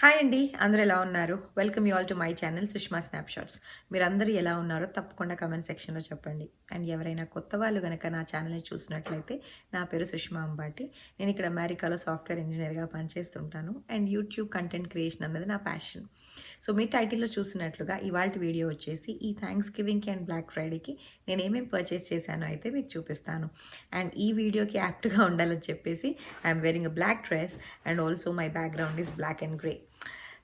Hi అండి, అందరూ ఎలా ఉన్నారు? Welcome you all to my channel Sushma snapshots. మీరందరూ ఎలా ఉన్నారో తప్పకుండా కమెంట్ సెక్షన్లో చెప్పండి. అండ్ ఎవరైనా కొత్త వాళ్ళు కనుక నా ఛానల్ని చూసినట్లయితే నా పేరు సుష్మా అంబాటి. నేను ఇక్కడ అమెరికాలో సాఫ్ట్వేర్ ఇంజనీర్గా పనిచేస్తుంటాను. అండ్ యూట్యూబ్ కంటెంట్ క్రియేషన్ అన్నది నా ప్యాషన్. సో మీ టైటిల్లో చూసినట్లుగా ఇవాళ వీడియో వచ్చేసి ఈ థ్యాంక్స్ గివింగ్కి అండ్ బ్లాక్ ఫ్రైడేకి నేను ఏమేమి పర్చేస్ చేశానో అయితే మీకు చూపిస్తాను. అండ్ ఈ వీడియోకి యాప్ట్గా ఉండాలని చెప్పేసి I'm wearing a black dress and also my background is black and grey.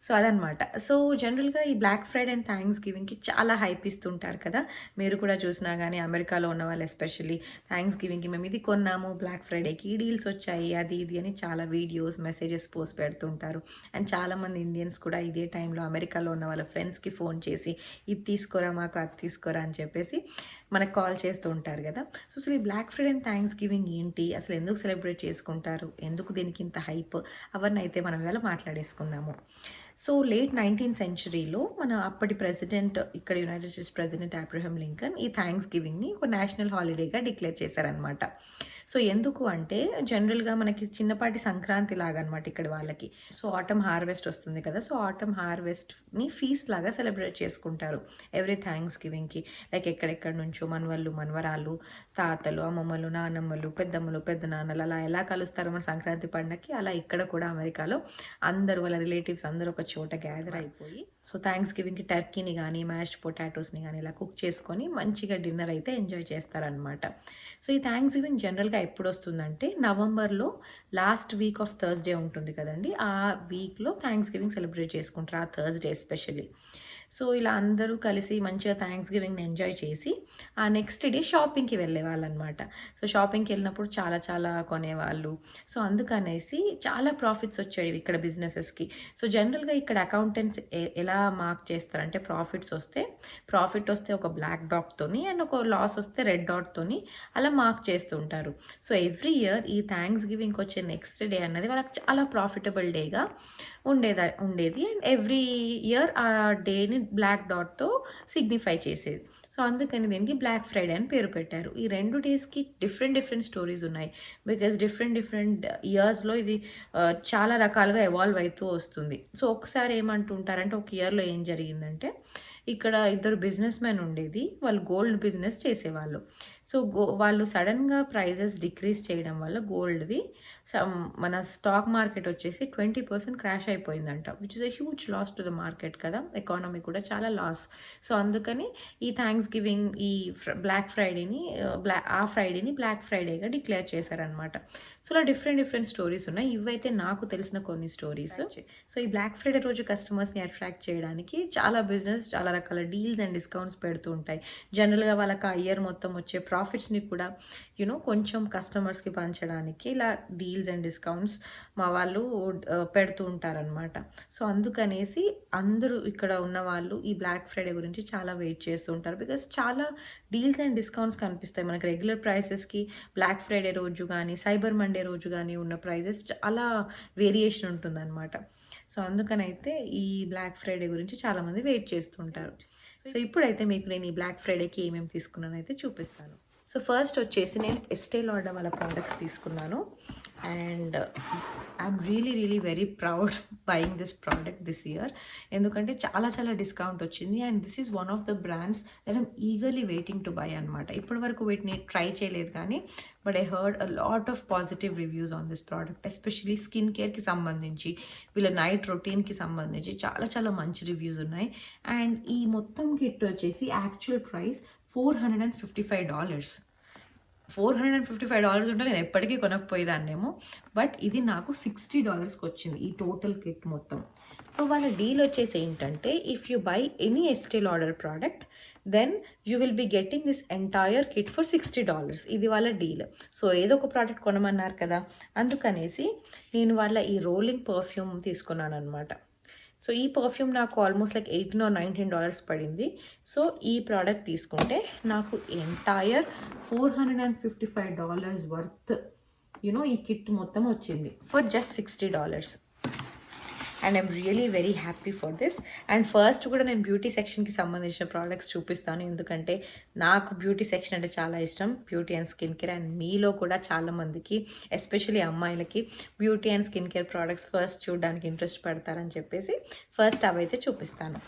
So అదనమాట. సో జనరల్గా ఈ బ్లాక్ ఫ్రైడే అండ్ థ్యాంక్స్ గివింగ్కి చాలా హైప్ ఇస్తుంటారు కదా. మీరు కూడా చూసినా కానీ అమెరికాలో ఉన్న వాళ్ళు ఎస్పెషల్లీ థ్యాంక్స్ గివింగ్కి మేము ఇది కొన్నాము, బ్లాక్ ఫ్రైడేకి ఈ డీల్స్ వచ్చాయి, అది ఇది అని చాలా వీడియోస్ మెసేజెస్ పోస్ట్ పెడుతుంటారు. అండ్ చాలామంది ఇండియన్స్ కూడా ఇదే టైంలో అమెరికాలో ఉన్న వాళ్ళ ఫ్రెండ్స్కి ఫోన్ చేసి ఇది తీసుకోరా మాకు, అది తీసుకోరా అని చెప్పేసి మనకు కాల్ చేస్తూ ఉంటారు కదా. సో అసలు ఈ black Friday and Thanksgiving ఏంటి, అసలు ఎందుకు సెలబ్రేట్ చేసుకుంటారు, ఎందుకు దీనికి ఇంత హైప్, అవన్నీ అయితే మనం ఇవాళ మాట్లాడేసుకుందాము. సో లేట్ 19th సెంచరీలో మన అప్పటి ప్రెసిడెంట్, ఇక్కడ United states president Abraham Lincoln ఈ థ్యాంక్స్ గివింగ్ని ఒక నేషనల్ హాలిడేగా డిక్లేర్ చేశారనమాట. సో ఎందుకు అంటే జనరల్గా మనకి చిన్నపాటి సంక్రాంతి లాగా అనమాట ఇక్కడ వాళ్ళకి. సో ఆటమ్ హార్వెస్ట్ వస్తుంది కదా, సో ఆటమ్ హార్వెస్ట్ని ఫీస్ట్ లాగా సెలబ్రేట్ చేసుకుంటారు ఎవ్రీ థ్యాంక్స్ గివింగ్కి. లైక్ ఎక్కడెక్కడ నుంచో మనవళ్ళు, మనవరాళ్ళు, తాతలు, అమ్మమ్మలు, నానమ్మలు, పెద్దమ్మలు, పెద్ద నాన్నలు అలా ఎలా కలుస్తారో మన సంక్రాంతి పండగకి, అలా ఇక్కడ కూడా అమెరికాలో అందరూ వాళ్ళ రిలేటివ్స్ అందరూ ఒక చోట గ్యాదర్ అయిపోయి సో థ్యాంక్స్ గివింగ్కి టర్కీని కానీ మ్యాష్డ్ పొటాటోస్ని కానీ ఇలా కుక్ చేసుకొని మంచిగా డిన్నర్ అయితే ఎంజాయ్ చేస్తారనమాట. సో ఈ థ్యాంక్స్ గివింగ్ జనరల్గా ఎప్పుడు వస్తుందంటే నవంబర్లో లాస్ట్ వీక్ ఆఫ్ థర్స్డే ఉంటుంది కదండి, ఆ వీక్లో థ్యాంక్స్ గివింగ్ సెలబ్రేట్ చేసుకుంటారు, ఆ థర్స్డే ఎస్పెషల్లీ. సో ఇలా అందరూ కలిసి మంచిగా థ్యాంక్స్ గివింగ్ని ఎంజాయ్ చేసి ఆ నెక్స్ట్ డే షాపింగ్కి వెళ్ళేవాళ్ళు అనమాట. సో షాపింగ్కి వెళ్ళినప్పుడు చాలా చాలా కొనేవాళ్ళు. సో అందుకనేసి చాలా ప్రాఫిట్స్ వచ్చేవి ఇక్కడ బిజినెసెస్కి. సో జనరల్గా ఇక్కడ అకౌంటెంట్స్ ఎలా మార్క్ చేస్తారంటే ప్రాఫిట్ వస్తే ఒక బ్లాక్ డాట్తోని అండ్ ఒక లాస్ వస్తే రెడ్ డాట్తోని అలా మార్క్ చేస్తుంటారు. సో ఎవ్రీ ఇయర్ ఈ థ్యాంక్స్ గివింగ్కి వచ్చే నెక్స్ట్ డే అన్నది వాళ్ళకి చాలా ప్రాఫిటబుల్ డేగా ఉండేది. అండ్ ఎవ్రీ ఇయర్ ఆ డేని బ్లాక్ డాట్తో సిగ్నిఫై చేసేది. సో అందుకని దీనికి బ్లాక్ ఫ్రైడే అని పేరు పెట్టారు. ఈ 2 డేస్కి డిఫరెంట్ స్టోరీస్ ఉన్నాయి. బికాజ్ డిఫరెంట్ ఇయర్స్లో ఇది చాలా రకాలుగా ఎవాల్వ్ అవుతూ వస్తుంది. సో ఒకసారి ఏమంటుంటారంటే ఒక ఇయర్లో ఏం జరిగిందంటే ఇక్కడ ఇద్దరు బిజినెస్ మెన్ ఉండేది, వాళ్ళు గోల్డ్ బిజినెస్ చేసేవాళ్ళు. సో వాళ్ళు సడన్గా ప్రైజెస్ డిక్రీజ్ చేయడం వల్ల గోల్డ్వి మన స్టాక్ మార్కెట్ వచ్చేసి 20% క్రాష్ అయిపోయిందంట, which is a huge loss to the market కదా, ఎకానమీ కూడా చాలా లాస్. సో అందుకని ఈ థ్యాంక్స్ గివింగ్ ఈ బ్లాక్ ఫ్రైడేని బ్లాక్ ఫ్రైడేగా డిక్లేర్ చేశారనమాట. సో ఇలా డిఫరెంట్ స్టోరీస్ ఉన్నాయి. ఇవైతే నాకు తెలిసిన కొన్ని స్టోరీస్. సో ఈ బ్లాక్ ఫ్రైడే రోజు కస్టమర్స్ని అట్రాక్ట్ చేయడానికి చాలా రకాల డీల్స్ అండ్ డిస్కౌంట్స్ పెడుతూ ఉంటాయి. జనరల్గా వాళ్ళకి ఆ ఇయర్ మొత్తం వచ్చే ప్రాఫిట్స్ని కూడా కొంచెం కస్టమర్స్కి పంచడానికి ఇలా డీల్స్ అండ్ డిస్కౌంట్స్ మా వాళ్ళు పెడుతూ ఉంటారనమాట. సో అందుకనేసి అందరూ ఇక్కడ ఉన్న వాళ్ళు ఈ బ్లాక్ ఫ్రైడే గురించి చాలా వెయిట్ చేస్తూ ఉంటారు. బికాస్ చాలా డీల్స్ అండ్ డిస్కౌంట్స్ కనిపిస్తాయి మనకి రెగ్యులర్ ప్రైసెస్కి. బ్లాక్ ఫ్రైడే రోజు కానీ సైబర్ మండే రోజు కానీ ఉన్న ప్రైజెస్ చాలా వేరియేషన్ ఉంటుందన్నమాట. సో అందుకనైతే ఈ బ్లాక్ ఫ్రైడే గురించి చాలామంది వెయిట్ చేస్తుంటారు. సో ఇప్పుడైతే మీకు నేను ఈ బ్లాక్ ఫ్రైడేకి ఏమేమి తీసుకున్నానో అయితే చూపిస్తాను. సో ఫస్ట్ వచ్చేసి నేను ఎస్టే లాడర్ వాళ్ళ ప్రోడక్ట్స్ తీసుకున్నాను. And I'm really very proud buying this product this year. ఎందుకంటే చాలా డిస్కౌంట్ వచ్చింది. And this is one of the brands that I'm eagerly waiting to buy అనమాట. ఇప్పటి వరకు వీటిని ట్రై చేయలేదు కానీ but I heard a lot of positive reviews on this product. Especially skin కేర్కి సంబంధించి, వీళ్ళ నైట్ రొటీన్కి సంబంధించి చాలా మంచి రివ్యూస్ ఉన్నాయి. అండ్ ఈ మొత్తం కిట్ వచ్చేసి యాక్చువల్ ప్రైస్ $455. $455 ఉంటే నేను ఎప్పటికీ కొనకపోయేదాన్నేమో. బట్ ఇది నాకు $60కి వచ్చింది ఈ టోటల్ కిట్ మొత్తం. సో వాళ్ళ డీల్ వచ్చేసి ఏంటంటే, if you buy any Estee Lauder product then you will be getting this entire kit for $60. ఇది వాళ్ళ డీల్. సో ఏదో ఒక ప్రోడక్ట్ కొనమన్నారు కదా, అందుకనేసి నేను వాళ్ళ ఈ రోలింగ్ పర్ఫ్యూమ్ తీసుకున్నాను అనమాట. సో ఈ పర్ఫ్యూమ్ నాకు ఆల్మోస్ట్ లైక్ $18 or $19 పడింది. సో ఈ ప్రోడక్ట్ తీసుకుంటే నాకు ఎంటైర్ $455 వర్త్ ఈ కిట్ మొత్తం వచ్చింది for just $60. And I'm really very happy for this. And first కూడా నేను బ్యూటీ సెక్షన్కి సంబంధించిన ప్రోడక్ట్స్ చూపిస్తాను, ఎందుకంటే నాకు బ్యూటీ సెక్షన్ అంటే చాలా ఇష్టం, beauty and skin care. And మీలో కూడా చాలామందికి, ఎస్పెషలీ అమ్మాయిలకి beauty and skin care products first చూడడానికి ఇంట్రెస్ట్ పడతారని చెప్పేసి ఫస్ట్ అవైతే చూపిస్తాను.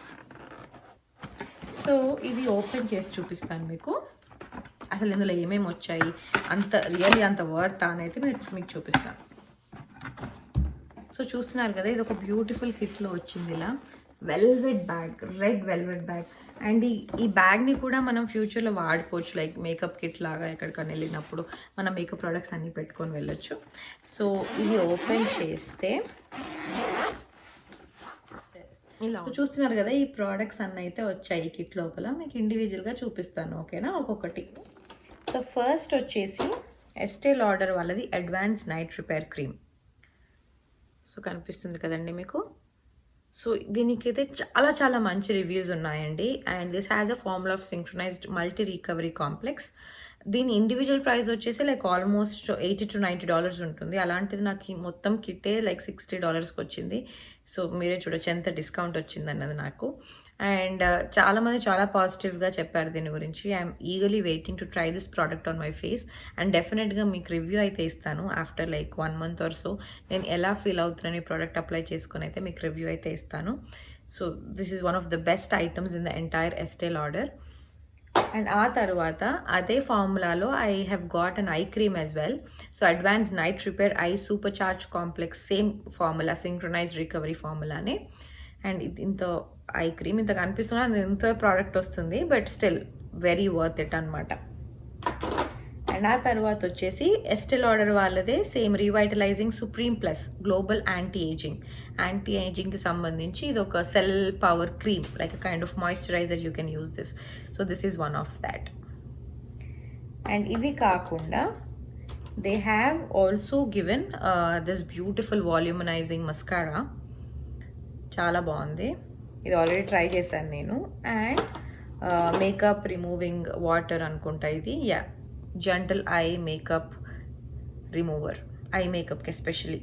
సో ఇది ఓపెన్ చేసి చూపిస్తాను మీకు, అసలు ఇందులో ఏమేమి వచ్చాయి, అంత వర్త్ అని అయితే మీకు చూపిస్తాను. సో చూస్తున్నారు కదా, ఇది ఒక బ్యూటిఫుల్ కిట్లో వచ్చింది ఇలా velvet bag, red velvet bag. And ఈ బ్యాగ్ని కూడా మనం ఫ్యూచర్లో వాడుకోవచ్చు, లైక్ మేకప్ కిట్ లాగా ఎక్కడికైనా వెళ్ళినప్పుడు మన మేకప్ ప్రోడక్ట్స్ అన్నీ పెట్టుకొని వెళ్ళొచ్చు. సో ఇది ఓపెన్ చేస్తే ఇలా చూస్తున్నారు కదా, ఈ ప్రోడక్ట్స్ అన్నీ అయితే వచ్చాయి ఈ కిట్ లోపల. మీకు ఇండివిజువల్గా చూపిస్తాను, ఓకేనా, ఒక్కొక్కటి. సో ఫస్ట్ వచ్చేసి ఎస్టే లాడర్ వాళ్ళది advance night repair cream. So కనిపిస్తుంది కదండి మీకు. సో దీనికైతే చాలా మంచి రివ్యూస్ ఉన్నాయండి. And this has a formula of synchronised multi recovery complex. దీని ఇండివిజువల్ ప్రైస్ వచ్చేసి లైక్ ఆల్మోస్ట్ $80 to $90 ఉంటుంది. అలాంటిది నాకు ఈ మొత్తం కిట్టే లైక్ $60కి వచ్చింది. సో మీరే చూడొచ్చు ఎంత డిస్కౌంట్ వచ్చింది అన్నది నాకు. అండ్ చాలామంది చాలా పాజిటివ్గా చెప్పారు దీని గురించి. I'm eagerly waiting to try this product on my face. And డెఫినెట్గా మీకు రివ్యూ అయితే ఇస్తాను after like 1 month or so. నేను ఎలా ఫీల్ అవుతున్నాను ఈ ప్రోడక్ట్ అప్లై చేసుకుని అయితే మీకు రివ్యూ అయితే ఇస్తాను. So this is one of the best items in the entire Estee Lauder. And ఆ తర్వాత అదే ఫార్ములాలో I have got an eye cream as well. So advance night repair eye super charge complex, same formula, synchronized recovery ఫార్ములానే. And ఇది ఇంత eye cream ఇంత కనిపిస్తున్నా ఇంత ప్రోడక్ట్ వస్తుంది, but still very worth it అనమాట. అండ్ ఆ తర్వాత వచ్చేసి ఎస్టే లాడర్ వాళ్ళదే same revitalizing supreme plus global anti ఏజింగ్కి సంబంధించి ఇది ఒక cell power cream, like a kind of moisturizer you can use this. So this is one of that. And ఇవి కాకుండా they have also given this beautiful volumizing mascara. చాలా బాగుంది, ఇది already try చేశాను నేను. అండ్ మేకప్ రిమూవింగ్ వాటర్ అనుకుంటా ఇది, yeah, gentle eye makeup remover, eye మేకప్కి ఎస్పెషలీ.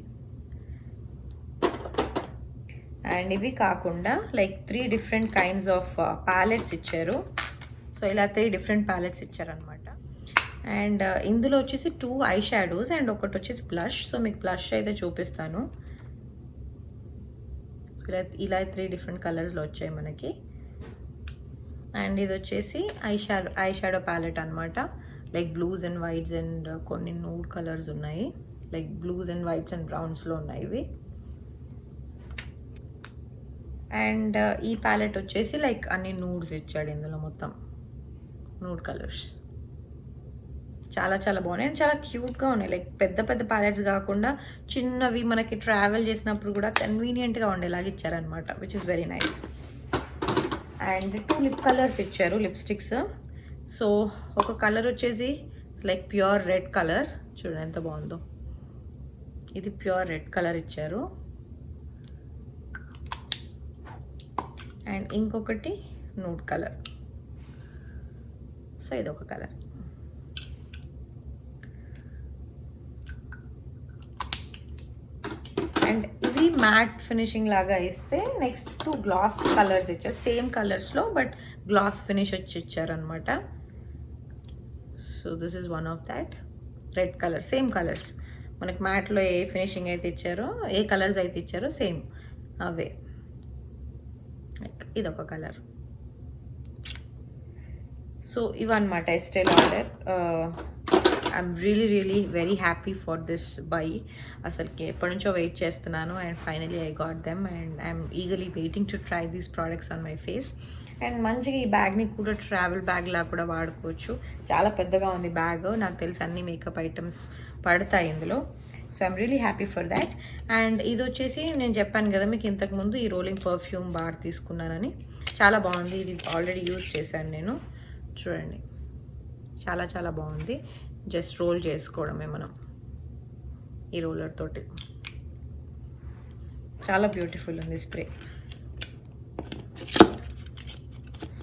అండ్ ఇవి కాకుండా like 3 different kinds of palettes ఇచ్చారు. సో ఇలా 3 different ప్యాలెట్స్ ఇచ్చారనమాట. అండ్ ఇందులో వచ్చేసి 2 ఐ షాడోస్ అండ్ ఒకటి వచ్చేసి బ్లష్. సో మీకు బ్లష్ అయితే చూపిస్తాను. సో ఇలా 3 different కలర్స్లో వచ్చాయి మనకి. అండ్ ఇది వచ్చేసి ఐ షాడో ప్యాలెట్ అనమాట, like blues and whites and కొన్ని నూడ్ కలర్స్ ఉన్నాయి, like blues and whites and బ్రౌన్స్లో ఉన్నాయి ఇవి. అండ్ ఈ ప్యాలెట్ వచ్చేసి లైక్ అన్ని నూడ్స్ ఇచ్చాడు ఇందులో, మొత్తం నూడ్ కలర్స్. చాలా బాగున్నాయి అండ్ చాలా క్యూట్గా ఉన్నాయి. లైక్ పెద్ద ప్యాలెట్స్ కాకుండా చిన్నవి మనకి ట్రావెల్ చేసినప్పుడు కూడా కన్వీనియంట్గా ఉండేలాగా ఇచ్చారనమాట, which is very nice. And 2 lip colours ఇచ్చారు, లిప్స్టిక్స్. సో ఒక కలర్ వచ్చేసి లైక్ ప్యూర్ రెడ్ కలర్, చూడండి ఎంత బాగుందో, ఇది ప్యూర్ రెడ్ కలర్ ఇచ్చారు. అండ్ ఇంకొకటి నూడ్ కలర్. సో ఇదొక కలర్. అండ్ ఇవి మ్యాట్ ఫినిషింగ్ లాగా ఇస్తే నెక్స్ట్ 2 గ్లాస్ కలర్స్ ఇచ్చారు, సేమ్ కలర్స్లో బట్ గ్లాస్ ఫినిష్ వచ్చి ఇచ్చారనమాట. So this is one of that, red colour, same colours మనకి మ్యాట్లో ఏ ఫినిషింగ్ అయితే ఇచ్చారో, ఏ కలర్స్ అయితే ఇచ్చారో సేమ్ అవే. ఇదొక కలర్. సో ఇవన్నమాట Estee Lauder. I'm really very happy for this buy. అసలుకి ఎప్పటి నుంచో వెయిట్ చేస్తున్నాను and finally I got them and I'm eagerly waiting to try these products on my face. And మంచిగా ఈ బ్యాగ్ని కూడా ట్రావెల్ బ్యాగ్లా కూడా వాడుకోవచ్చు. చాలా పెద్దగా ఉంది బ్యాగ్. నాకు తెలిసి అన్ని మేకప్ ఐటమ్స్ పడతాయి ఇందులో. So I'm really happy for that. And ఇది వచ్చేసి నేను చెప్పాను కదా మీకు ఇంతకుముందు ఈ రోలింగ్ పర్ఫ్యూమ్ బార్ తీసుకున్నానని. చాలా బాగుంది. ఇది ఆల్రెడీ యూజ్ చేశాను నేను. చూడండి, చాలా బాగుంది. జస్ట్ రోల్ చేసుకోవడమే మనం ఈ రోలర్ తోటి. చాలా బ్యూటిఫుల్ ఉంది స్ప్రే.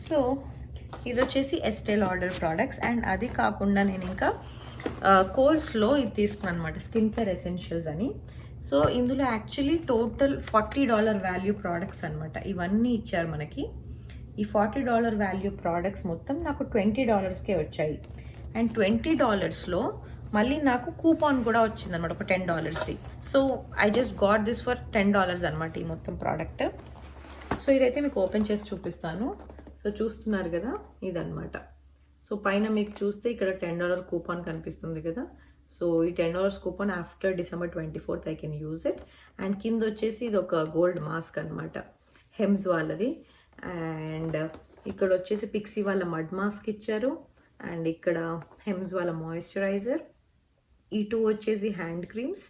సో ఇది వచ్చేసి ఎస్టే లాడర్ ప్రోడక్ట్స్. అండ్ అది కాకుండా నేను ఇంకా కోల్స్లో ఇది తీసుకున్నాను అనమాట, స్కిన్ కేర్ ఎసెన్షియల్స్ అని. సో ఇందులో యాక్చువల్లీ టోటల్ $40 వాల్యూ ప్రోడక్ట్స్ అనమాట. ఇవన్నీ ఇచ్చారు మనకి. ఈ $40 వాల్యూ ప్రోడక్ట్స్ మొత్తం నాకు $20కే వచ్చాయి. అండ్ $20లో మళ్ళీ నాకు కూపాన్ కూడా వచ్చిందనమాట, ఒక $10ది. So I just got this for $10 అనమాట ఈ మొత్తం ప్రోడక్ట్. సో ఇదైతే మీకు ఓపెన్ చేసి చూపిస్తాను. సో చూస్తున్నారు కదా, ఇదనమాట. సో పైన మీకు చూస్తే ఇక్కడ $10 కూపాన్ కనిపిస్తుంది కదా. సో ఈ $10 coupon after December 24th I can use it. And కింద వచ్చేసి ఇది ఒక గోల్డ్ మాస్క్ అనమాట, హెమ్స్ వాళ్ళది. అండ్ ఇక్కడ వచ్చేసి పిక్సీ వాళ్ళ మడ్ మాస్క్ ఇచ్చారు. అండ్ ఇక్కడ హెమ్స్ వాళ్ళ మాయిశ్చరైజర్. ఈ 2 వచ్చేసి హ్యాండ్ క్రీమ్స్.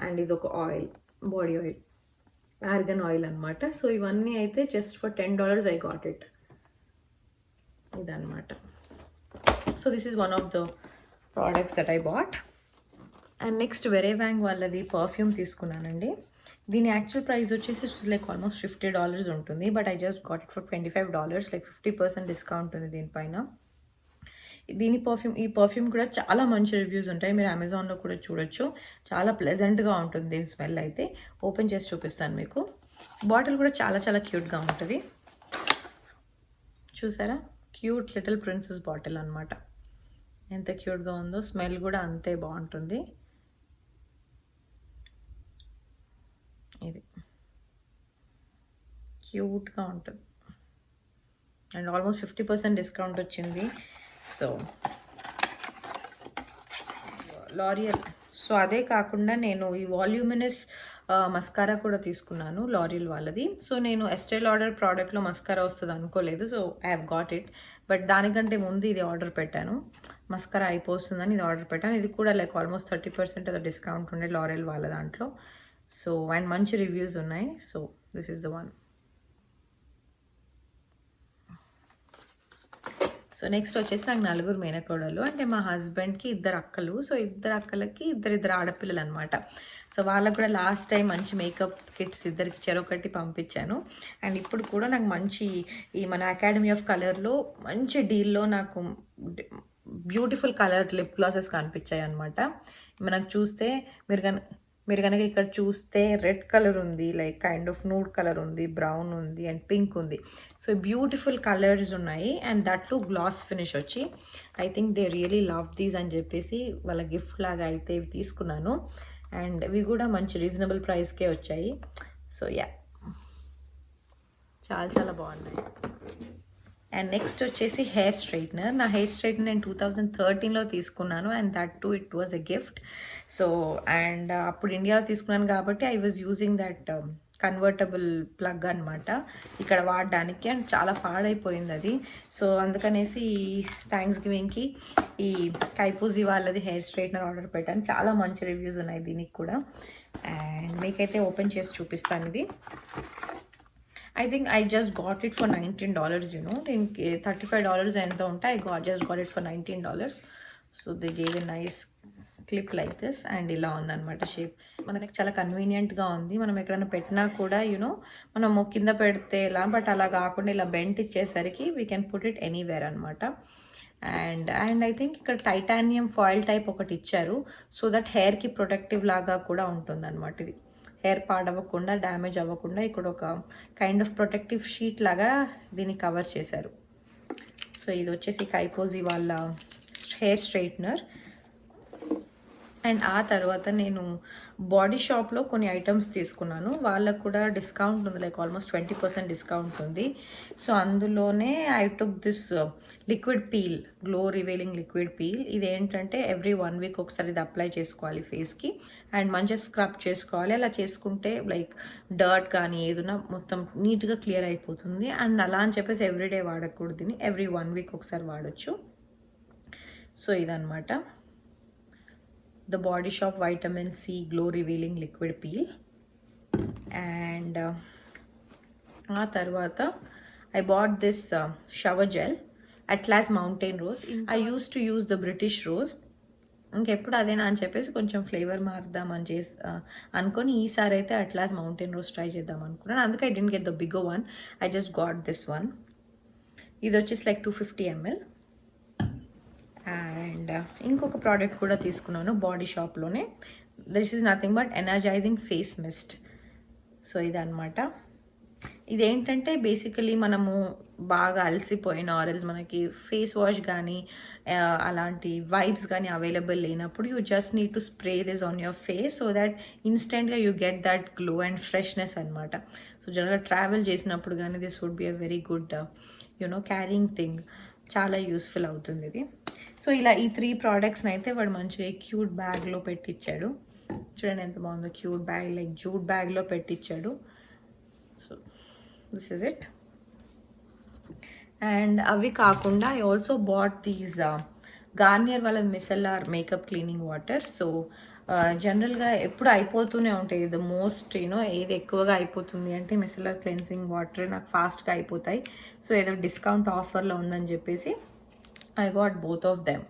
అండ్ ఇది ఒక oil, body oil, argan oil అనమాట. సో ఇవన్నీ అయితే just for $10 I got it. ఇదన్నమాట. So this is one of the products that I bought. And next Vera Wang వాళ్ళది పర్ఫ్యూమ్ తీసుకున్నానండి. దీని యాక్చువల్ ప్రైస్ వచ్చేసి లైక్ ఆల్మోస్ట్ $50 ఉంటుంది. But I just got it for $25, like 50% discount ఉంది దీనిపైన. ఈ perfume కూడా చాలా మంచి రివ్యూస్ ఉంటాయి. మీరు అమెజాన్లో కూడా చూడొచ్చు. చాలా ప్లెజెంట్గా ఉంటుంది దీని స్మెల్ అయితే. ఓపెన్ చేసి చూపిస్తాను మీకు. బాటిల్ కూడా చాలా క్యూట్గా ఉంటుంది. చూసారా, క్యూట్ లిటిల్ ప్రిన్సెస్ బాటిల్ అనమాట. ఎంత క్యూట్గా ఉందో. స్మెల్ కూడా అంతే బాగుంటుంది. ఇది క్యూట్గా ఉంటుంది. అండ్ ఆల్మోస్ట్ 50% డిస్కౌంట్ వచ్చింది. So L'Oréal. సో అదే కాకుండా నేను ఈ వాల్యూమినస్ మస్కారా కూడా తీసుకున్నాను, లారియల్ వాళ్ళది. సో నేను ఎస్టే లాడర్ ప్రోడక్ట్లో మస్కారా వస్తుంది అనుకోలేదు. So I have got it. But దానికంటే ముందు ఇది ఆర్డర్ పెట్టాను. మస్కారా అయిపోతుందని ఇది ఆర్డర్ పెట్టాను. ఇది కూడా లైక్ ఆల్మోస్ట్ 30% అది డిస్కౌంట్ ఉండే లారియల్ వాళ్ళ దాంట్లో. సో అండ్ మంచి రివ్యూస్ ఉన్నాయి. So this is the one. So next వచ్చేసి నాకు 4 మేనకోడలు. అంటే మా హస్బెండ్కి 2 అక్కలు. సో 2 అక్కలకి ఇద్దరు ఆడపిల్లలు అనమాట. సో వాళ్ళకు కూడా లాస్ట్ టైం మంచి మేకప్ కిట్స్ ఇద్దరికి చెరొకటి పంపించాను. అండ్ ఇప్పుడు కూడా నాకు మంచి ఈ మన అకాడమీ ఆఫ్ కలర్లో మంచి డీల్లో నాకు బ్యూటిఫుల్ కలర్ లిప్ గ్లాసెస్ కనిపించాయి అనమాట. మనకు చూస్తే మీరు కనుక ఇక్కడ చూస్తే రెడ్ కలర్ ఉంది, like kind of nude colour ఉంది, బ్రౌన్ ఉంది అండ్ పింక్ ఉంది. సో బ్యూటిఫుల్ కలర్స్ ఉన్నాయి. And that too glass finish వచ్చి I think they really love these అని చెప్పేసి వాళ్ళ గిఫ్ట్ లాగా అయితే ఇవి తీసుకున్నాను. అండ్ ఇవి కూడా మంచి రీజనబుల్ ప్రైస్కే వచ్చాయి. సో యా, చాలా బాగున్నాయి. అండ్ నెక్స్ట్ వచ్చేసి హెయిర్ స్ట్రైట్నర్. నా హెయిర్ స్ట్రైట్నర్ నేను 2013లో తీసుకున్నాను. And that to it was a gift. So and అప్పుడు ఇండియాలో తీసుకున్నాను కాబట్టి I was using that convertible plug అనమాట ఇక్కడ వాడడానికి. అండ్ చాలా పాడైపోయింది అది. సో అందుకనేసి ఈ థ్యాంక్స్ గివింగ్కి ఈ కైపూజీ వాళ్ళది హెయిర్ స్ట్రైట్నర్ ఆర్డర్ పెట్టాను. చాలా మంచి రివ్యూస్ ఉన్నాయి దీనికి కూడా. అండ్ మీకైతే ఓపెన్ చేసి చూపిస్తాను. ఇది I think I just got it for $19, you know. దీనికి $35 ఎంతో ఉంటే just got it for $19. So they gave a nice clip like this. And ఇలా ఉందన్నమాట షేప్. మనకి చాలా కన్వీనియంట్గా ఉంది. మనం ఎక్కడైనా పెట్టినా కూడా యూనో మనము కింద పెడితే ఇలా, బట్ అలా కాకుండా ఇలా బెంట్ ఇచ్చేసరికి we can put it anywhere అనమాట. అండ్ ఐ థింక్ ఇక్కడ టైటానియం ఫాయిల్ టైప్ ఒకటి ఇచ్చారు. సో దట్ హెయిర్కి ప్రొటెక్టివ్ లాగా కూడా ఉంటుంది అనమాట. ఇది హెయిర్ పాడవ్వకుండా, డ్యామేజ్ అవ్వకుండా ఇక్కడ ఒక కైండ్ ఆఫ్ ప్రొటెక్టివ్ షీట్ లాగా దీన్ని కవర్ చేశారు. సో ఇది వచ్చేసి కైపోజీ వాళ్ళ హెయిర్ స్ట్రైట్నర్. అండ్ ఆ తర్వాత నేను బాడీ షాప్లో కొన్ని ఐటమ్స్ తీసుకున్నాను. వాళ్ళకు కూడా డిస్కౌంట్ ఉంది, లైక్ ఆల్మోస్ట్ 20% డిస్కౌంట్ ఉంది. సో అందులోనే I took this liquid peel, glow revealing liquid peel. ఇదేంటంటే ఎవ్రీ 1 వీక్ ఒకసారి ఇది అప్లై చేసుకోవాలి ఫేస్కి అండ్ మంచిగా స్క్రబ్ చేసుకోవాలి. అలా చేసుకుంటే లైక్ డర్ట్ కానీ ఏదైనా మొత్తం నీట్గా క్లియర్ అయిపోతుంది. అండ్ అలా అని చెప్పేసి ఎవ్రీడే వాడకూడదు, దీన్ని ఎవ్రీ 1 వీక్ ఒకసారి వాడచ్చు. సో ఇదనమాట the Body Shop Vitamin C Glow Revealing Liquid Peel. And ఆ తర్వాత I bought this shower gel Atlas Mountain Rose. I used to use the British Rose. ఇంకెప్పుడు అదేనా అని చెప్పేసి కొంచెం ఫ్లేవర్ మారుద్దామని చేసి అనుకొని ఈసారి అయితే అట్లాస్ మౌంటైన్ రోజ్ ట్రై చేద్దాం అనుకున్నాను. అందుకే I didn't get the bigger one, I just got this one. ఇది వచ్చేసి లైక్ 250 ml. అండ్ ఇంకొక ప్రోడక్ట్ కూడా తీసుకున్నాను బాడీ షాప్లోనే. This is nothing but energising face mist. So ఇదన్నమాట. ఇదేంటంటే బేసికలీ మనము బాగా అలసిపోయిన ఆరెల్స్ మనకి ఫేస్ వాష్ కానీ అలాంటి వైబ్స్ కానీ అవైలబుల్ లేనప్పుడు you just need to spray this on your face so that ఇన్స్టెంట్గా you get that glow and freshness అనమాట. సో జనరల్గా ట్రావెల్ చేసినప్పుడు కానీ this would be a very good carrying thing, చాలా యూస్ఫుల్ అవుతుంది ఇది. సో ఇలా ఈ 3 ప్రోడక్ట్స్ని అయితే వాడు మంచిగా క్యూట్ బ్యాగ్లో పెట్టించాడు. చూడండి ఎంత బాగుందో, క్యూట్ బ్యాగ్, లైక్ జూట్ బ్యాగ్లో పెట్టించాడు. So this is it. And అవి కాకుండా I also bought these Garnier వాళ్ళ micellar makeup cleaning water. So జనరల్గా ఎప్పుడు అయిపోతూనే ఉంటాయి, ద మోస్ట్ ఏది ఎక్కువగా అయిపోతుంది అంటే మిసెల్లార్ క్లెన్సింగ్ వాటర్ నాకు ఫాస్ట్గా అయిపోతాయి. సో ఏదో డిస్కౌంట్ ఆఫర్లో ఉందని చెప్పేసి I got both of them.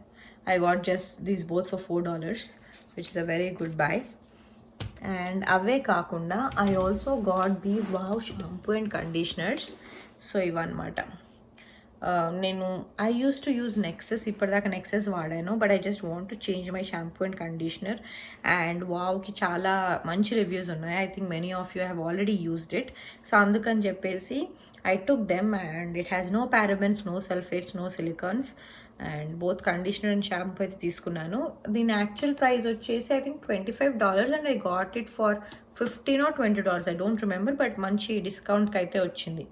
I got just these both for $4, which is a very good buy. And అవే కాకుండా I also got these wow shampoo and conditioners. So ఇవన్నమాట. నేను I used to use Nexxus, ఇప్పటిదాకా Nexxus వాడాను, but I just want to change my shampoo and conditioner. And వావ్కి చాలా మంచి reviews ఉన్నాయి. I think many of you have already used it. So అందుకని చెప్పేసి I took them and it has no parabens, no sulphates, no silicones. And both conditioner and shampoo అయితే తీసుకున్నాను. దీని actual price వచ్చేసి I think $25 and I got it for $15 or $20, I don't remember, but మంచి డిస్కౌంట్కి అయితే వచ్చింది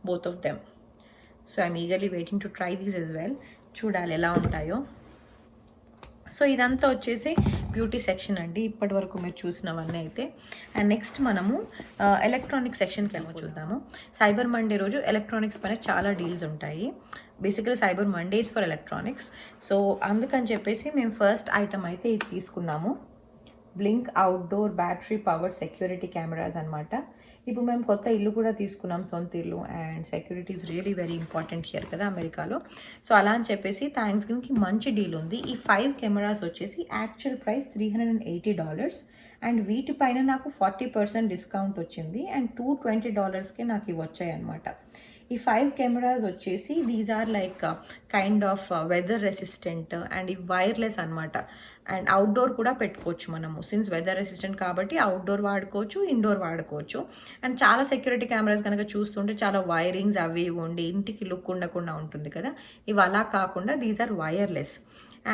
both of them. So I'm eagerly waiting to try these as well. చూడాలి ఎలా ఉంటాయో. సో ఇదంతా వచ్చేసి బ్యూటీ సెక్షన్ అండి, ఇప్పటి వరకు మీరు చూసినవన్నీ అయితే. అండ్ నెక్స్ట్ మనము ఎలక్ట్రానిక్ సెక్షన్కి వెళ్ళి చూద్దాము. సైబర్ మండే రోజు ఎలక్ట్రానిక్స్ పైన చాలా డీల్స్ ఉంటాయి. Basically cyber Mondays for electronics. So అందుకని చెప్పేసి మేము ఫస్ట్ ఐటమ్ అయితే ఇది తీసుకున్నాము, blink outdoor battery powered security cameras అనమాట. ఇప్పుడు మేము కొత్త ఇల్లు కూడా తీసుకున్నాం, సొంత ఇల్లు, and security is really very important here కదా అమెరికాలో. సో అలా అని చెప్పేసి థ్యాంక్స్ గివింగ్కి మంచి డీల్ ఉంది. ఈ 5 కెమెరాస్ వచ్చేసి యాక్చువల్ ప్రైస్ $380 అండ్ వీటిపైన నాకు 40% డిస్కౌంట్ వచ్చింది అండ్ $220కే నాకు ఇవి వచ్చాయి అనమాట. ఈ 5 కెమెరాస్ వచ్చేసి these are like kind of weather resistant and ఇవి వైర్లెస్ అనమాట. అండ్ అవుట్డోర్ కూడా పెట్టుకోవచ్చు మనము, సిన్స్ వెదర్ రెసిస్టెంట్ కాబట్టి అవుట్డోర్ వాడుకోవచ్చు, ఇండోర్ వాడుకోవచ్చు. అండ్ చాలా సెక్యూరిటీ కెమెరాస్ కనుక చూస్తుంటే చాలా వైరింగ్స్ అవి ఉండి ఇంటికి లుక్ ఉండకుండా ఉంటుంది కదా. ఇవి అలా కాకుండా దీస్ ఆర్ వైర్లెస్.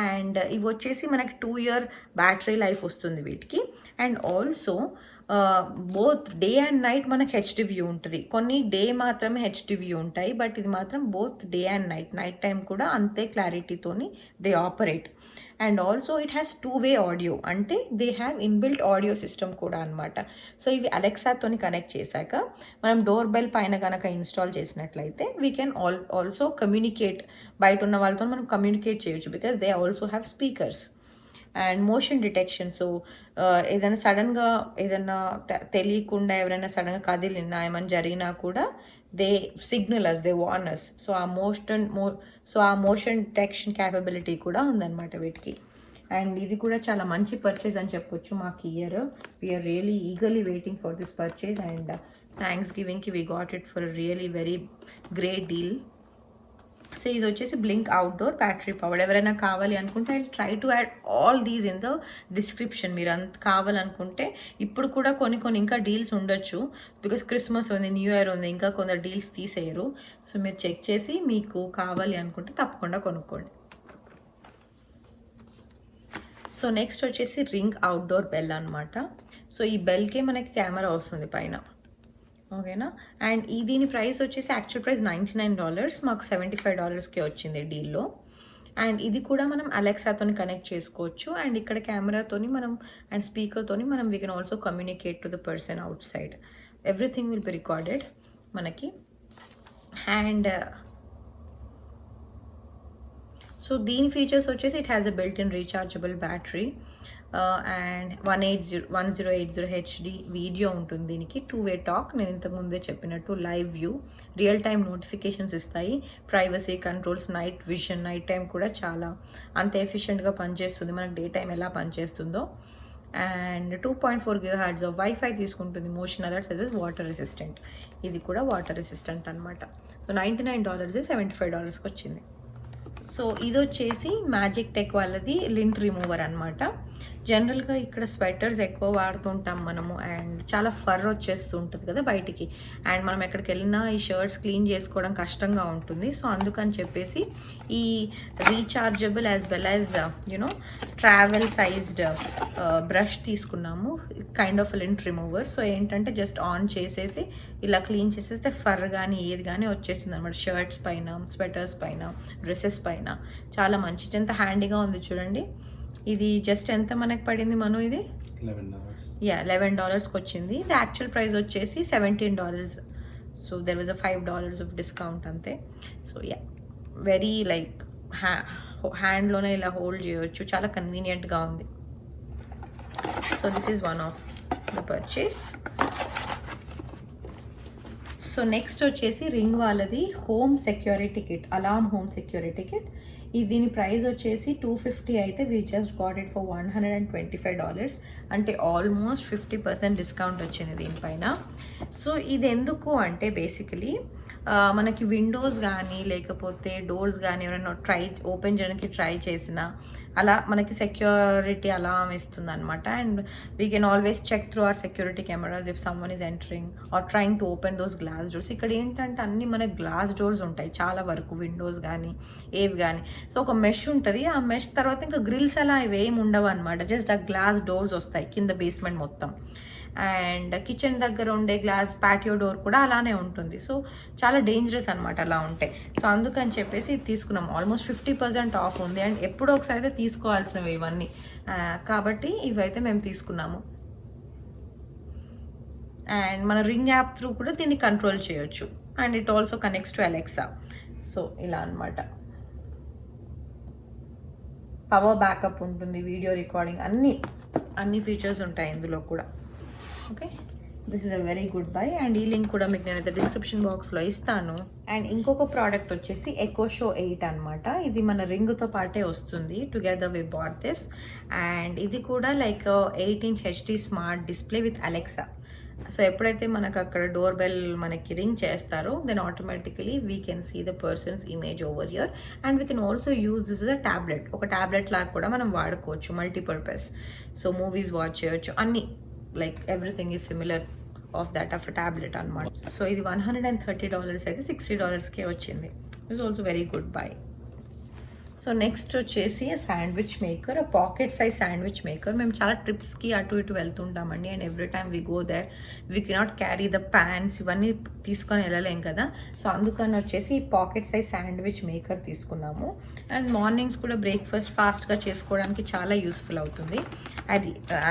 అండ్ ఇవి వచ్చేసి మనకి 2 year బ్యాటరీ లైఫ్ వస్తుంది వీటికి. And also both day and night మనకి హెచ్డి వ్యూ ఉంటుంది. కొన్ని డే మాత్రమే హెచ్డి వ్యూ ఉంటాయి, బట్ ఇది మాత్రం both day and night time కూడా అంతే క్లారిటీతోని they operate. And also it has 2-way audio, అంటే they have inbuilt audio system కూడా అనమాట. సో ఇవి అలెక్సాతోని కనెక్ట్ చేశాక మనం డోర్ బెల్ పైన కనుక ఇన్స్టాల్ చేసినట్లయితే వీ కెన్ ఆల్సో కమ్యూనికేట్, బయట ఉన్న వాళ్ళతో మనం కమ్యూనికేట్ చేయొచ్చు because they also have speakers. And motion detection, so ఏదైనా సడన్గా ఏదైనా తెలియకుండా ఎవరైనా సడన్గా కదిలినా ఏమైనా జరిగినా కూడా they signal us, they warn us. So ఆ మోషన్ డిటెక్షన్ క్యాపబిలిటీ కూడా ఉందన్నమాట వీటికి. అండ్ ఇది కూడా చాలా మంచి పర్చేజ్ అని చెప్పొచ్చు మాకు year. We're really eagerly waiting for this purchase and థ్యాంక్స్ గివింగ్కి we got it for really very great deal. So ఇది వచ్చేసి బ్లింక్ అవుట్డోర్ బ్యాటరీ పవర్డ్. ఎవరైనా కావాలి అనుకుంటే I try to add all these in the description. మీరు అంత కావాలనుకుంటే ఇప్పుడు కూడా కొన్ని ఇంకా డీల్స్ ఉండొచ్చు బికాస్ క్రిస్మస్ ఉంది, న్యూ ఇయర్ ఉంది, ఇంకా కొందరు డీల్స్ తీసేయరు. సో మీరు చెక్ చేసి మీకు కావాలి అనుకుంటే తప్పకుండా కొనుక్కోండి. సో నెక్స్ట్ వచ్చేసి రింగ్ అవుట్డోర్ బెల్ అనమాట. సో ఈ బెల్కే మనకి కెమెరా వస్తుంది పైన, ఓకేనా. అండ్ దీని ప్రైస్ వచ్చేసి యాక్చువల్ ప్రైస్ $99, మాకు $75కే వచ్చింది డీల్లో. అండ్ ఇది కూడా మనం అలెక్సాతో కనెక్ట్ చేసుకోవచ్చు. అండ్ ఇక్కడ కెమెరాతోని మనం అండ్ స్పీకర్తోని మనం we can also communicate to the person outside. Everything will be recorded మనకి. అండ్ సో దీని ఫీచర్స్ వచ్చేసి it has a built in rechargeable battery and 1080 HD video ఉంటుంది దీనికి. 2-way టాక్, నేను ఇంతకుముందే చెప్పినట్టు live view, real time notifications ఇస్తాయి, privacy controls, night vision, night time కూడా చాలా అంత ఎఫిషియెంట్గా పనిచేస్తుంది మనకు డే టైం ఎలా పనిచేస్తుందో. అండ్ 2.4 GHz ఆఫ్ వైఫై తీసుకుంటుంది, motion alerts as well as water resistant. ఇది కూడా వాటర్ రెసిస్టెంట్ అనమాట. సో $99 $75కి వచ్చింది. సో ఇది వచ్చేసి మ్యాజిక్ టెక్ వాళ్ళది లింట్ రిమూవర్ అనమాట. జనరల్గా ఇక్కడ స్వెటర్స్ ఎక్కువ వాడుతుంటాం మనము, అండ్ చాలా ఫర్ వచ్చేస్తూ ఉంటుంది కదా బయటికి, అండ్ మనం ఎక్కడికి వెళ్ళినా ఈ షర్ట్స్ క్లీన్ చేసుకోవడం కష్టంగా ఉంటుంది. సో అందుకని చెప్పేసి ఈ rechargeable as well as you know travel sized brush తీసుకున్నాము, kind of lint remover. So ఏంటంటే జస్ట్ ఆన్ చేసేసి ఇలా క్లీన్ చేసేస్తే ఫర్ కానీ ఏది కానీ వచ్చేస్తుంది అనమాట, షర్ట్స్ పైన, స్వెటర్స్ పైన, డ్రెస్సెస్ పైన. చాలా మంచి, ఎంత హ్యాండీగా ఉంది చూడండి. ఇది జస్ట్ ఎంత మనకు పడింది మనం, ఇది $11కి వచ్చింది. ఇది యాక్చువల్ ప్రైస్ వచ్చేసి $17. So there was a $5 of discount అంతే. సో వెరీ లైక్ హ్యాండ్లోనే ఇలా హోల్డ్ చేయవచ్చు, చాలా కన్వీనియంట్గా ఉంది. So this is one of the purchase. So next వచ్చేసి రింగ్ వాళ్ళది home security kit, alarm home security kit. దీని ప్రైస్ వచ్చేసి $250 అయితే we just got it for $125, అంటే ఆల్మోస్ట్ 50% డిస్కౌంట్ వచ్చింది దీనిపైన. సో ఇది ఎందుకు అంటే బేసికలీ మనకి విండోస్ కానీ లేకపోతే డోర్స్ కానీ ఎవరైనా ఓపెన్ చేయడానికి ట్రై చేసినా అలా మనకి సెక్యూరిటీ అలారం ఇస్తుంది అనమాట. And we can always check through our security cameras if someone is entering or trying to open those glass doors. ఇక్కడ ఏంటంటే అన్ని మనకి గ్లాస్ డోర్స్ ఉంటాయి చాలా వరకు, విండోస్ కానీ ఏవి కానీ. సో ఒక మెష్ ఉంటుంది, ఆ మెష్ తర్వాత ఇంకా గ్రిల్స్ అలా ఇవి ఏమి ఉండవు అనమాట, జస్ట్ ఆ గ్లాస్ డోర్స్ వస్తాయి కింద బేస్మెంట్ మొత్తం. అండ్ కిచెన్ దగ్గర ఉండే గ్లాస్ ప్యాటియో డోర్ కూడా అలానే ఉంటుంది. సో చాలా డేంజరస్ అనమాట అలా ఉంటే. సో అందుకని చెప్పేసి ఇది తీసుకున్నాం, ఆల్మోస్ట్ 50% ఆఫ్ ఉంది. అండ్ ఎప్పుడో ఒకసారి అయితే తీసుకోవాల్సినవి ఇవన్నీ, కాబట్టి ఇవైతే మేము తీసుకున్నాము. అండ్ మన రింగ్ యాప్ త్రూ కూడా దీన్ని కంట్రోల్ చేయొచ్చు. And it also connects to Alexa. So ఇలా అనమాట, పవర్ బ్యాకప్ ఉంటుంది, వీడియో రికార్డింగ్, అన్ని ఫీచర్స్ ఉంటాయి ఇందులో కూడా. Okay, this is a very good by. And ఈ లింక్ కూడా మీకు నేనైతే డిస్క్రిప్షన్ బాక్స్లో ఇస్తాను. అండ్ ఇంకొక ప్రోడక్ట్ వచ్చేసి ఎకో షో 8 అనమాట. ఇది మన రింగ్తో పాటే వస్తుంది, together we bought this. And ఇది కూడా like 8-inch HD smart display with Alexa. So ఎప్పుడైతే మనకు అక్కడ డోర్ బెల్ మనకి రింగ్ చేస్తారో then automatically we can see the person's image over here. And we can also use this is a tablet, ఒక tablet లాగా కూడా మనం వాడుకోవచ్చు, మల్టీపర్పస్. సో మూవీస్ వాచ్ చేయొచ్చు, అన్ని like everything is similar of that of tablet అనమాట. So ఇది $130 అయితే $60కే వచ్చింది. It's also very good buy. So next వచ్చేసి sandwich maker, pocket size sandwich maker. మేము చాలా ట్రిప్స్కి అటు ఇటు వెళ్తుంటామండి, and every time we go there we cannot carry the pans, ఇవన్నీ తీసుకొని వెళ్ళలేం కదా. సో అందుకని వచ్చేసి ఈ పాకెట్ సైజ్ శాండ్విచ్ మేకర్ తీసుకున్నాము. అండ్ మార్నింగ్స్ కూడా బ్రేక్ఫాస్ట్ ఫాస్ట్గా చేసుకోవడానికి చాలా యూస్ఫుల్ అవుతుంది.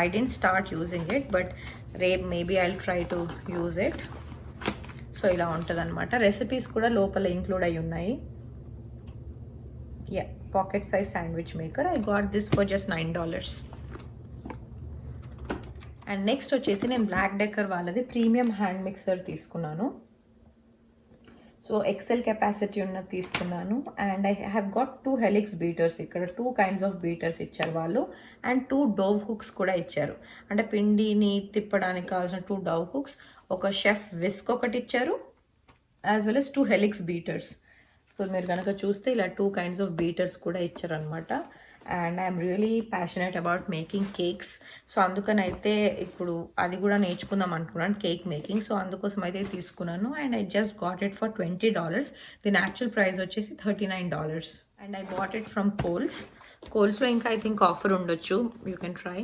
I didn't start using it, but రేపు maybe I will try to use it. So ఇలా ఉంటుంది అనమాట. రెసిపీస్ కూడా లోపల ఇంక్లూడ్ అయి ఉన్నాయి. Pocket size sandwich maker. I got this for just $9. And next వచ్చేసి నేను బ్లాక్ డెక్కర్ వాళ్ళది ప్రీమియం హ్యాండ్ మిక్సర్ తీసుకున్నాను. సో ఎక్సెల్ కెపాసిటీ ఉన్నది తీసుకున్నాను. And I have got 2 helix beaters, ఇక్కడ 2 kinds ఆఫ్ బీటర్స్ ఇచ్చారు వాళ్ళు. అండ్ 2 డోవ్ హుక్స్ కూడా ఇచ్చారు, అంటే పిండిని తిప్పడానికి కావాల్సిన 2 డోవ్ హుక్స్. ఒక షెఫ్ విస్క్ ఒకటి ఇచ్చారు, as well as 2 helix beaters. So మీరు కనుక చూస్తే ఇలా 2 kinds ఆఫ్ బీటర్స్ కూడా ఇచ్చారనమాట. And I'm really passionate about making cakes. So అందుకని అయితే ఇప్పుడు అది కూడా నేర్చుకుందాం అనుకున్నాను, కేక్ మేకింగ్. సో అందుకోసం అయితే తీసుకున్నాను. And I just got it for $20. దీని యాక్చువల్ ప్రైస్ వచ్చేసి $39. And I bought it from Coles. కోల్స్లో ఇంకా ఐ థింక్ ఆఫర్ ఉండొచ్చు, you can try.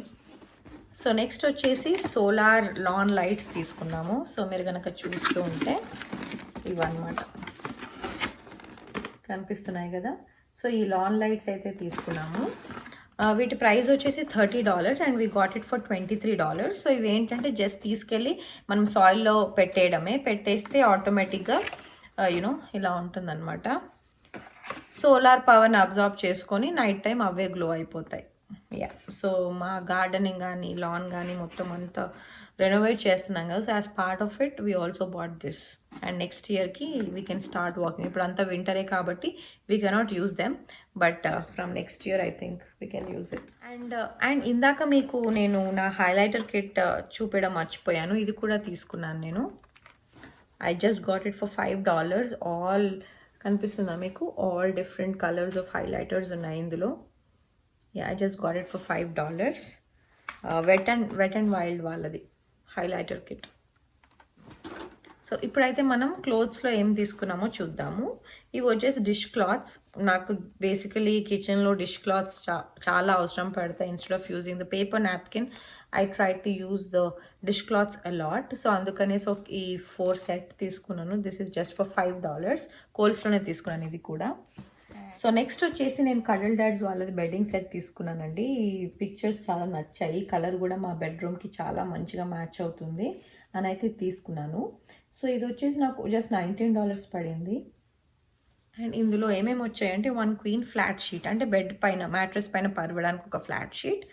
So next వచ్చేసి సోలార్ లాన్ లైట్స్ తీసుకున్నాము. సో మీరు కనుక చూస్తూ ఉంటే ఇవన్నమాట కనిపిస్తున్నాయి కదా. సో ఈ లాన్ లైట్స్ అయితే తీసుకున్నాము. వీటి ప్రైస్ వచ్చేసి $30 and we got it for $23. So ఇవి ఏంటంటే జస్ట్ తీసుకెళ్ళి మనం సాయిల్లో పెట్టేస్తే ఆటోమేటిక్గా యూనో ఇలా ఉంటుందన్నమాట. సోలార్ పవర్ని అబ్జార్బ్ చేసుకొని నైట్ టైం అవే గ్లో అయిపోతాయి. సో మా గార్డెనింగ్ కానీ లాన్ కానీ మొత్తం అంతా రెనోవేట్ చేస్తున్నాం కదా. So as part of it we also bat this. And next ఇయర్కి వీ కెన్ స్టార్ట్ వాకింగ్. ఇప్పుడు అంతా వింటరే కాబట్టి we cannot use them, but from next year I think we can use it. And ఇందాక మీకు నేను నా హైలైటర్ కిట్ చూపించడం మర్చిపోయాను. ఇది కూడా తీసుకున్నాను నేను. I just got it for $5. All కనిపిస్తుందా మీకు? All different colours of highlighters ఉన్నాయి ఇందులో. I just got it for $5. Wet and Wild వాళ్ళది హైలైటర్ కిట్. సో ఇప్పుడైతే మనం క్లోత్స్లో ఏం తీసుకున్నామో చూద్దాము. ఇవి వచ్చేసి డిష్ క్లాత్స్. నాకు బేసికలీ కిచెన్లో డిష్ క్లాత్స్ చాలా అవసరం పడతాయి. Instead of using the paper napkin I try to use the dish cloths a lot. So అందుకనే ఈ 4 సెట్ తీసుకున్నాను. This is just for $5. కోల్స్లోనే తీసుకున్నాను ఇది కూడా. సో నెక్స్ట్ వచ్చేసి నేను కడల్ డాడ్స్ వాళ్ళది బెడ్డింగ్ సెట్ తీసుకున్నానండి. ఈ పిక్చర్స్ చాలా నచ్చాయి. కలర్ కూడా మా బెడ్రూమ్కి చాలా మంచిగా మ్యాచ్ అవుతుంది అని అయితే తీసుకున్నాను. సో ఇది వచ్చేసి నాకు జస్ట్ $19 పడింది. అండ్ ఇందులో ఏమేమి వచ్చాయంటే 1 క్వీన్ ఫ్లాట్ షీట్, అంటే బెడ్ పైన మ్యాట్రెస్ పైన పరవడానికి ఒక flat sheet,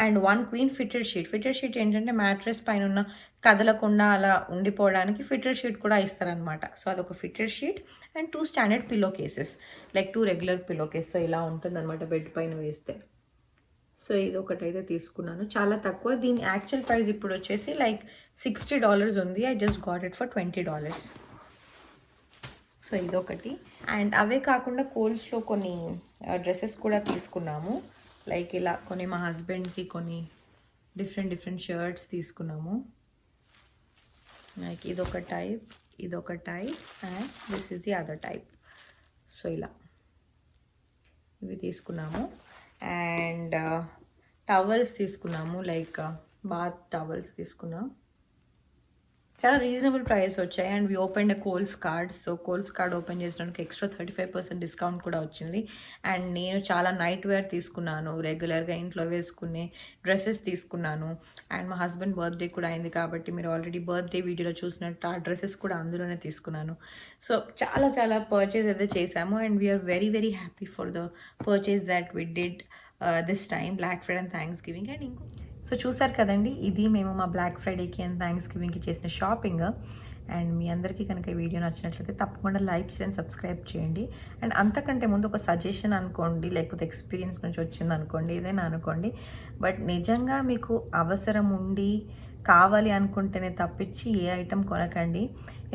and 1 queen fitted sheet. Fitted sheet ఏంటంటే మ్యాట్రెస్ పైన ఉన్న కదలకుండా అలా ఉండిపోవడానికి ఫిట్టెడ్ షీట్ కూడా ఇస్తారనమాట. సో అదొక fitted sheet. And 2 standard pillow cases, like 2 regular pillow case. So ఇలా ఉంటుందన్నమాట బెడ్ పైన వేస్తే. సో ఇది ఒకటైతే తీసుకున్నాను, చాలా తక్కువ. దీని యాక్చువల్ ప్రైస్ ఇప్పుడు వచ్చేసి లైక్ $60 ఉంది. I just got it for $20. So ఇదొకటి. అండ్ అవే కాకుండా కోల్స్లో కొన్ని డ్రెస్సెస్ కూడా తీసుకున్నాము. లైక్ ఇలా కొన్ని మా హస్బెండ్కి కొన్ని డిఫరెంట్ షర్ట్స్ తీసుకున్నాము. లైక్ ఇదొక type and this is the other type. So ఇలా ఇవి తీసుకున్నాము. అండ్ టవల్స్ తీసుకున్నాము, లైక్ బాత్ టవల్స్ తీసుకున్నాం. చాలా రీజనబుల్ ప్రైస్ వచ్చాయి. And we open a Coles card. So Coles card open చేసినందుకు ఎక్స్ట్రా 35% డిస్కౌంట్ కూడా వచ్చింది. అండ్ నేను చాలా నైట్ వేర్ తీసుకున్నాను, రెగ్యులర్గా ఇంట్లో వేసుకునే డ్రెస్సెస్ తీసుకున్నాను. అండ్ మా హస్బెండ్ బర్త్డే కూడా అయింది కాబట్టి మీరు ఆల్రెడీ బర్త్డే వీడియోలో చూసినట్టు ఆ డ్రెస్సెస్ కూడా అందులోనే తీసుకున్నాను. సో చాలా పర్చేస్ అయితే చేశాము. And we are very happy for the purchase that we did this time, Black Friday and Thanksgiving. And ఇంకో సో చూసారు కదండి, ఇది మేము మా బ్లాక్ ఫ్రైడేకి అండ్ థ్యాంక్స్ గివింగ్కి చేసిన షాపింగ్. అండ్ మీ అందరికీ కనుక ఈ వీడియో నచ్చినట్లయితే తప్పకుండా లైక్ చేయండి, సబ్స్క్రైబ్ చేయండి. అండ్ అంతకంటే ముందు ఒక సజెషన్ అనుకోండి, లేకపోతే ఎక్స్పీరియన్స్ నుంచి వచ్చింది అనుకోండి, ఏదైనా అనుకోండి. బట్ నిజంగా మీకు అవసరం ఉండి కావాలి అనుకుంటేనే తప్పించి ఏ ఐటెం కొనకండి.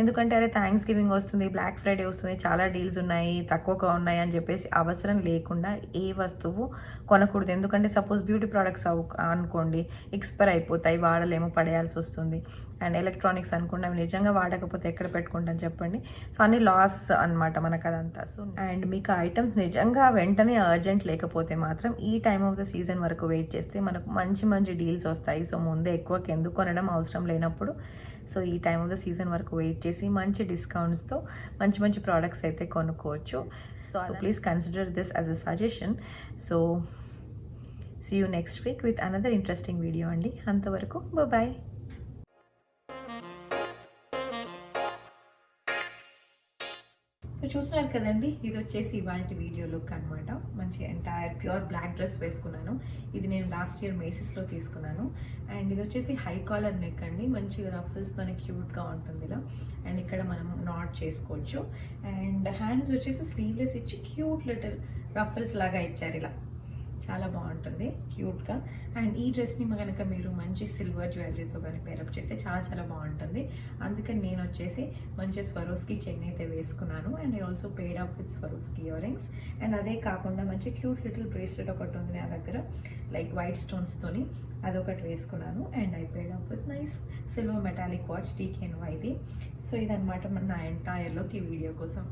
ఎందుకంటే అరే థ్యాంక్స్ గివింగ్ వస్తుంది, బ్లాక్ ఫ్రైడే వస్తుంది, చాలా డీల్స్ ఉన్నాయి, తక్కువగా ఉన్నాయి అని చెప్పేసి అవసరం లేకుండా ఏ వస్తువు కొనకూడదు. ఎందుకంటే సపోజ్ బ్యూటీ ప్రోడక్ట్స్ అనుకోండి, ఎక్స్పైర్ అయిపోతాయి, వాడలేమో, పడేయాల్సి వస్తుంది. అండ్ ఎలక్ట్రానిక్స్ అనుకోండి, అవి నిజంగా వాడకపోతే ఎక్కడ పెట్టుకుంటాను చెప్పండి. సో అన్ని లాస్ అనమాట మనకు అదంతా. సో అండ్ మీకు ఐటమ్స్ నిజంగా వెంటనే అర్జెంట్ లేకపోతే మాత్రం ఈ టైమ్ ఆఫ్ ద సీజన్ వరకు వెయిట్ చేస్తే మనకు మంచి డీల్స్ వస్తాయి. సో ముందే ఎక్కువకి ఎందుకు కొనడం అవసరం లేనప్పుడు సో ఈ టైమ్ ఆఫ్ ద సీజన్ వరకు వెయిట్ చేసి మంచి డిస్కౌంట్స్తో మంచి ప్రోడక్ట్స్ అయితే కొనుక్కోవచ్చు. So please consider this as a suggestion. So see you next week with another interesting video అండి. అంతవరకు బాయ్. సో చూస్తున్నారు కదండి, ఇది వచ్చేసి ఇవాళ వీడియో లుక్ అనమాట. మంచి ఎంటైర్ ప్యూర్ బ్లాక్ డ్రెస్ వేసుకున్నాను. ఇది నేను లాస్ట్ ఇయర్ మేసిస్లో తీసుకున్నాను. అండ్ ఇది వచ్చేసి హై కాలర్ నెక్ అండి, మంచిగా రఫల్స్తోనే క్యూట్గా ఉంటుంది ఇలా. అండ్ ఇక్కడ మనం నాట్ చేసుకోవచ్చు. అండ్ హ్యాండ్స్ వచ్చేసి స్లీవ్లెస్ ఇచ్చి క్యూట్ లిటిల్ రఫల్స్ లాగా ఇచ్చారు ఇలా, చాలా బాగుంటుంది క్యూట్గా. అండ్ ఈ డ్రెస్ని కనుక మీరు మంచి సిల్వర్ జ్యువెలరీతో కానీ పేరప్ చేస్తే చాలా బాగుంటుంది. అందుకని నేను వచ్చేసి మంచి స్వరోస్కి చైన్ అయితే వేసుకున్నాను. And I also paid up with Swarovski ear rings. And అదే కాకుండా మంచి క్యూట్ లిటిల్ బ్రేస్లెట్ ఒకటి ఉంది నా దగ్గర, లైక్ వైట్ స్టోన్స్తోని, అదొకటి వేసుకున్నాను. And I paid up with nice silver metallic watch TKNY. So ఇదనమాట నా ఎంటైర్ లుక్ ఈ వీడియో కోసం.